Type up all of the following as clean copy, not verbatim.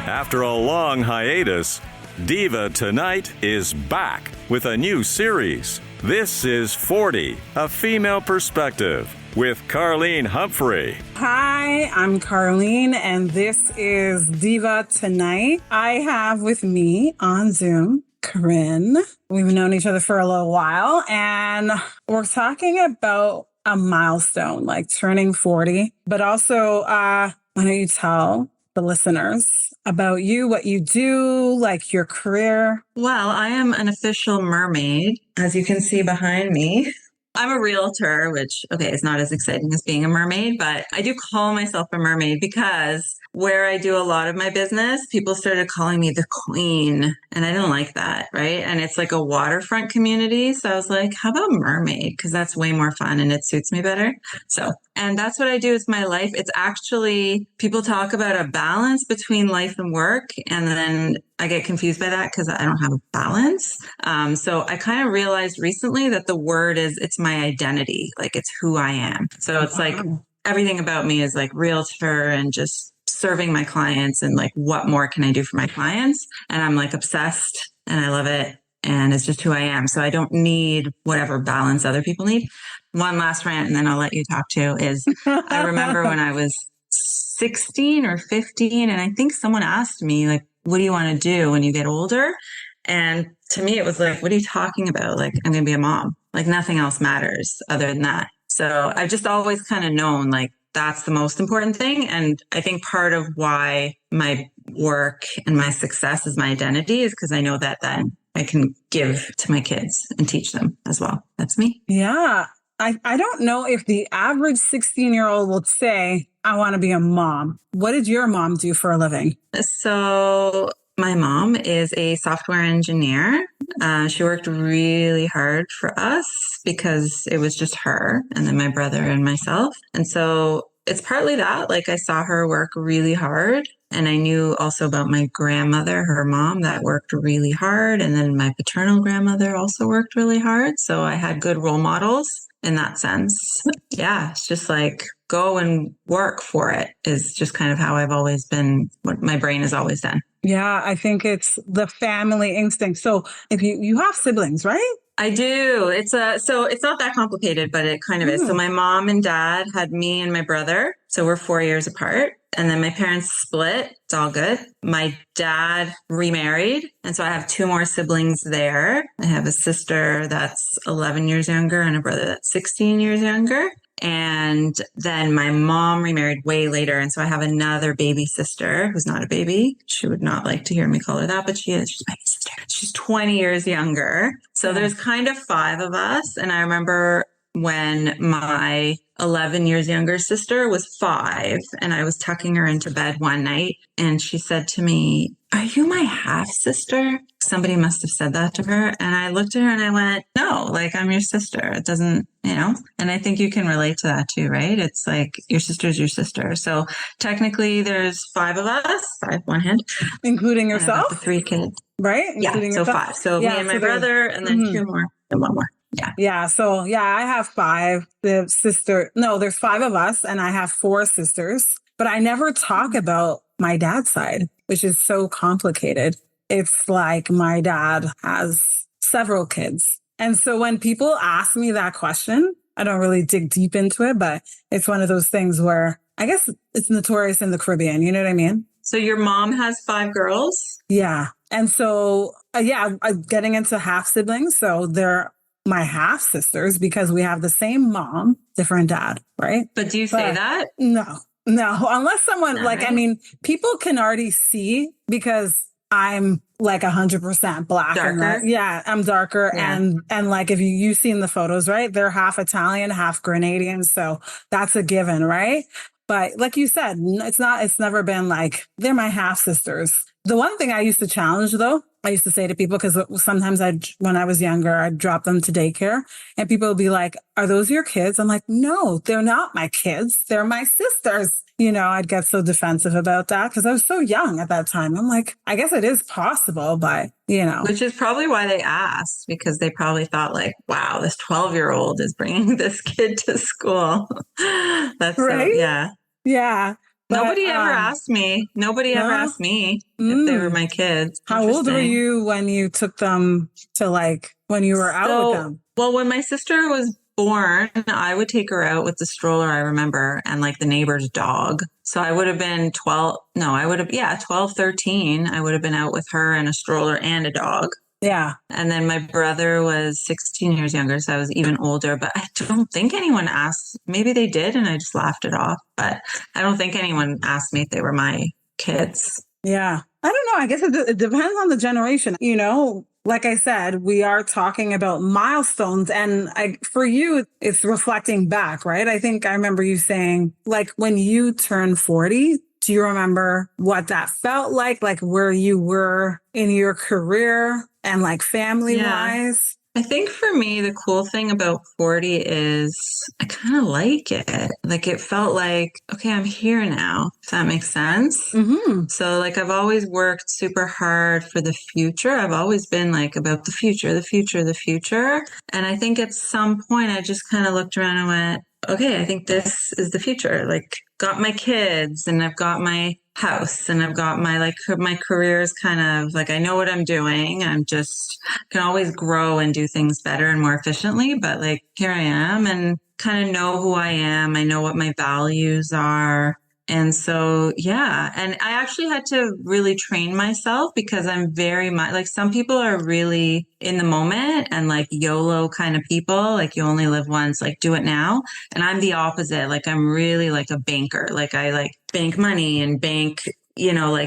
After a long hiatus, Diva Tonight is back with a new series. This is 40, a female perspective, with Carlene Humphrey. Hi, I'm Carlene, and this is Diva Tonight. I have with me on Zoom Karin. We've known each other for a little while, and we're talking about a milestone, like turning 40, but also, why don't you tell the listeners about you, what you do, like your career? Well, I am an official mermaid, as you can see behind me. I'm a realtor, which, okay, is not as exciting as being a mermaid, but I do call myself a mermaid because where I do a lot of my business, people started calling me the queen, and I didn't like that, right? And it's like a waterfront community. So I was like, how about mermaid? Because that's way more fun and it suits me better. And that's what I do. It's my life. It's actually, people talk about a balance between life and work, and then I get confused by that because I don't have a balance. So I kind of realized recently that the word it's my identity. Like it's who I am. So it's like everything about me is like realtor and just serving my clients and like, what more can I do for my clients? And I'm like obsessed and I love it. And it's just who I am. So I don't need whatever balance other people need. One last rant, and then I'll let you talk too, is I remember when I was 16 or 15, and I think someone asked me, like, what do you want to do when you get older? And to me, it was like, what are you talking about? Like, I'm going to be a mom. Like, nothing else matters other than that. So I've just always kind of known, like, that's the most important thing. And I think part of why my work and my success is my identity is because I know that then I can give to my kids and teach them as well. That's me. Yeah. I don't know if the average 16-year-old will say, I want to be a mom. What did your mom do for a living? So my mom is a software engineer. She worked really hard for us because it was just her and then my brother and myself. And so it's partly that, like I saw her work really hard. And I knew also about my grandmother, her mom, that worked really hard. And then my paternal grandmother also worked really hard. So I had good role models in that sense. Yeah, it's just like go and work for it is just kind of how I've always been, what my brain has always done. Yeah, I think it's the family instinct. So if you have siblings, right? I do. So it's not that complicated, but it kind of is. So my mom and dad had me and my brother. So we're 4 years apart. And then my parents split. It's all good. My dad remarried. And so I have 2 more siblings there. I have a sister that's 11 years younger and a brother that's 16 years younger. And then my mom remarried way later. And so I have another baby sister who's not a baby. She would not like to hear me call her that, but she is. She's my sister. She's 20 years younger. So there's kind of 5 of us. And I remember when my 11 years younger sister was 5 and I was tucking her into bed one night and she said to me, are you my half sister? Somebody must have said that to her. And I looked at her and I went, no, like I'm your sister. It doesn't, and I think you can relate to that too, right? It's like your sister's your sister. So technically there's 5 of us, 5, one hand. Including yourself? The 3 kids. Right? Yeah, so yourself? 5. So me and my brother and then 2 more and 1 more. Yeah. Yeah. So I have 5. There's 5 of us and I have 4 sisters, but I never talk about my dad's side, which is so complicated. It's like my dad has several kids. And so when people ask me that question, I don't really dig deep into it, but it's one of those things where I guess it's notorious in the Caribbean. You know what I mean? So your mom has 5 girls? Yeah. And so, I'm getting into half siblings. So they're my half sisters because we have the same mom, different dad, right? But do you say that? No, unless someone people can already see because I'm like 100% black. Darker? I'm darker. Yeah. And like, if you've seen the photos, right? They're half Italian, half Grenadian. So that's a given, right? But like you said, it's never been like, they're my half sisters. The one thing I used to challenge though, I used to say to people, because sometimes when I was younger, I'd drop them to daycare and people would be like, are those your kids? I'm like, no, they're not my kids. They're my sisters. I'd get so defensive about that because I was so young at that time. I'm like, I guess it is possible, but Which is probably why they asked, because they probably thought like, wow, this 12-year-old is bringing this kid to school. That's right. Yeah. Yeah. Nobody ever asked me. Nobody ever asked me if they were my kids. How old were you when you took them to when you were out with them? Well, when my sister was born, I would take her out with the stroller, I remember, and the neighbor's dog. So I would have been 12. No, I would have, 12, 13. I would have been out with her and a stroller and a dog. Yeah. And then my brother was 16 years younger, so I was even older. But I don't think anyone asked. Maybe they did, and I just laughed it off. But I don't think anyone asked me if they were my kids. Yeah. I don't know. I guess it depends on the generation. Like I said, we are talking about milestones. And for you, it's reflecting back, right? I think I remember you saying, when you turn 40, do you remember what that felt like where you were in your career and family wise? I think for me, the cool thing about 40 is I kind of like it. It felt like, okay, I'm here now. If that makes sense. Mm-hmm. So I've always worked super hard for the future. I've always been about the future, the future, the future. And I think at some point I just kind of looked around and went, okay, I think this is the future. Got my kids and I've got my house and I've got my my career is kind of I know what I'm doing. I'm just can always grow and do things better and more efficiently. But here I am and kind of know who I am. I know what my values are. And so, yeah. And I actually had to really train myself because I'm very much some people are really in the moment and YOLO kind of people, you only live once, do it now. And I'm the opposite. I'm really a banker. I bank money and bank,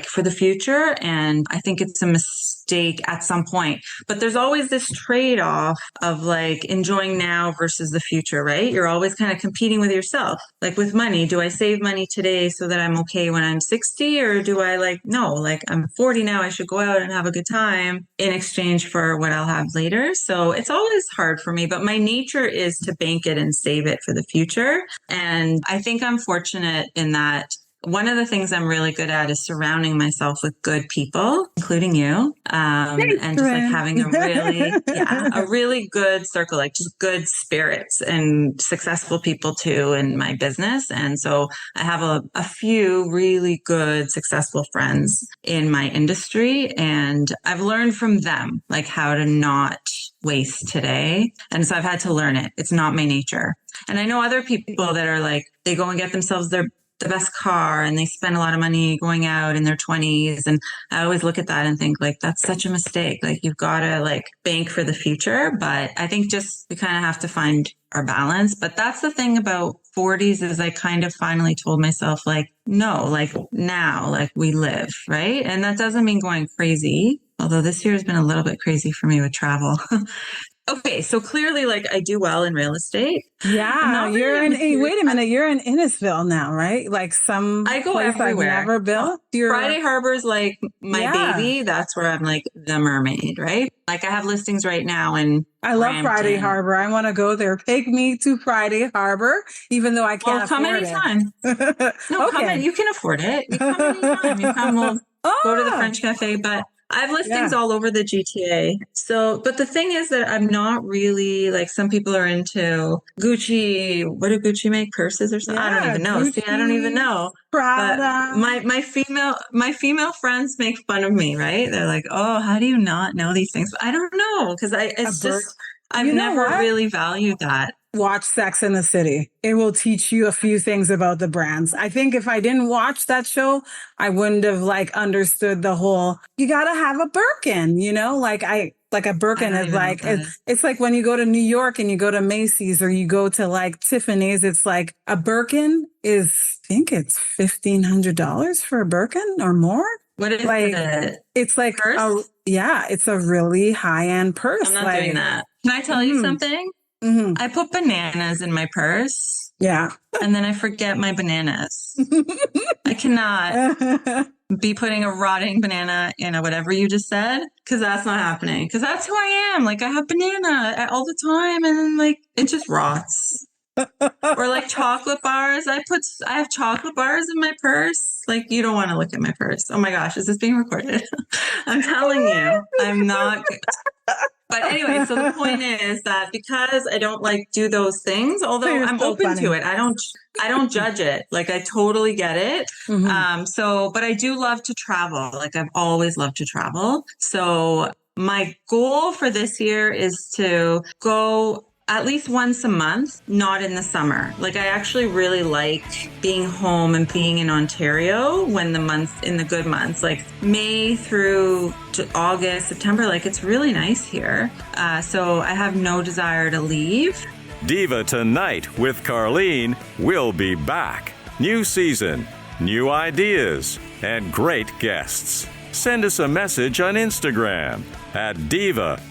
for the future. And I think it's a mistake at some point, but there's always this trade-off of enjoying now versus the future, right? You're always kind of competing with yourself. With money, do I save money today so that I'm okay when I'm 60? Or do I no, I'm 40 now, I should go out and have a good time in exchange for what I'll have later. So it's always hard for me, but my nature is to bank it and save it for the future. And I think I'm fortunate in that one of the things I'm really good at is surrounding myself with good people, including you, and just having a really good circle, just good spirits and successful people too in my business. And so I have a few really good, successful friends in my industry, and I've learned from them, how to not waste today. And so I've had to learn it. It's not my nature. And I know other people that are they go and get themselves the best car and they spend a lot of money going out in their 20s. And I always look at that and think that's such a mistake. You've got to bank for the future. But I think just we kind of have to find our balance. But that's the thing about 40s is I kind of finally told myself no, now, we live, right? And that doesn't mean going crazy. Although this year has been a little bit crazy for me with travel. Okay, so clearly, I do well in real estate. Yeah, you're wait a minute, you're in Innisfil now, right? I go everywhere. I've never built. Friday Harbor's my baby. That's where I'm the mermaid, right? I have listings right now in I love Brampton. Friday Harbor. I want to go there. Take me to Friday Harbor, even though I can't come afford anytime. it. No, okay. come in. You can afford it. You come anytime. You come, we'll go to the French Cafe, but I have listings all over the GTA. So, but the thing is that I'm not really some people are into Gucci. What do Gucci make? Purses or something? I don't even know. Gucci, See, I don't even know. Prada. But my female friends make fun of me, right? They're oh, how do you not know these things? But I don't know because I've never really valued that. Watch Sex and the City. It will teach you a few things about the brands. I think if I didn't watch that show, I wouldn't have understood the whole, you got to have a Birkin, a Birkin is it's when you go to New York and you go to Macy's or you go to Tiffany's, it's a Birkin is, I think it's $1,500 for a Birkin or more. What is it? It's purse? It's a really high-end purse. I'm not doing that. Can I tell you something? Mm-hmm. I put bananas in my purse. Yeah. And then I forget my bananas. I cannot be putting a rotting banana in a whatever you just said, because that's not happening. Because that's who I am. I have banana all the time and then it just rots. Or chocolate bars. I have chocolate bars in my purse. You don't want to look at my purse. Oh my gosh, is this being recorded? I'm telling you, I'm not. But anyway, so the point is that because I don't like do those things, although You're I'm so open funny. to it, I don't judge it. Like I totally get it. But I do love to travel. Like I've always loved to travel. So my goal for this year is to go at least once a month, not in the summer. Like I actually really like being home and being in Ontario when in the good months, like May through to August, September, like it's really nice here. So I have no desire to leave. Diva Tonight with Carlene will be back. New season, new ideas, and great guests. Send us a message on Instagram at diva_tonight.